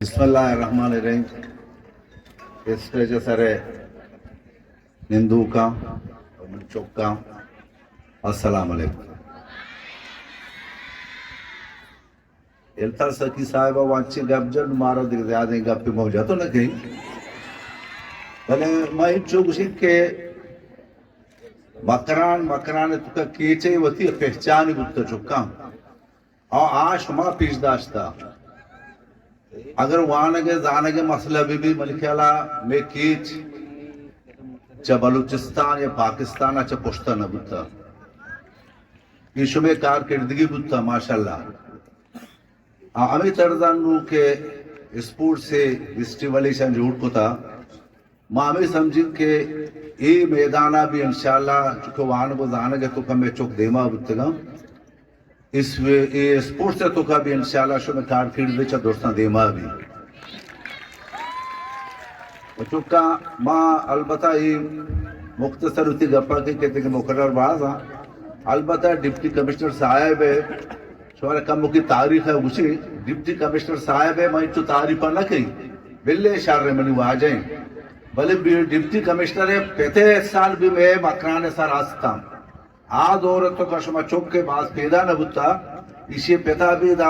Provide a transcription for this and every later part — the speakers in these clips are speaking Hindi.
बिस्मिल्लाहिर्रहमानिर्रहीम। स्टेज सरे निंदू का और मुंचोक का अस्सलाम वालेकुम। एल्ता सकी साहिबा वांची गप जन मारो दिख ज्यादा गप मौजा तो न कहीं भले मैं चुगशी के मकरान मकरान तुका कीचे वती पहचान बुत्ता चुका और आश मा पीछ दाश्ता अगर वानगे जानगे मसला भी मलिक्याला में कीच च बलूचिस्तान या पाकिस्तान च पुश्तन बुत्ता ईशुमे कारकिर्दगी बुत्ता माशाल्लाह अमी तर्जान रू के स्पोर्ट से स्टिमुलेशन जोड़ को था मामे समझी के ये मैदाना भी इंशाल्लाह चुके वान को जानगे तो कम चुक देमा बुत्तगा इस ये स्पोर्ट्स से तो का भी इंशाल्लाह शो में कारकिर्दी च दोस्तां देमा भी चुका मां अलबत्ता ये मुख्तसर उती गप्पा के कहते कि मुकर्रर बाज़ा अलबत्ता डिप्टी कमिश्नर साहब है शोर कम की तारीख है उसी डिप्टी कमिश्नर साहब है मैं तो तारीफ ना कही बिल्ले शार मनी आ जाए भले डिप्टी कमिश्नर है पेते साल भी मैं मकरान सर आस्ता आ दौर तो कशमा चौक के पास पैदा न बुता इसे पेता भी दा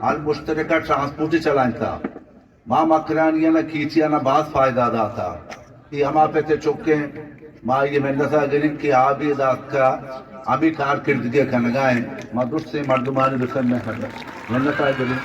आल मुश्तरका ट्रांसपोर्ट चलान था माँ मकरानिया ना खींचिया ना बात फायदा दाता ये हमा पेते चौके माँ ये मेहनता गरीब की आ भी दात का अभी कारकिर्दगी का नगाए मदुर से मर्दमानी बिखर में मेहनता गरीब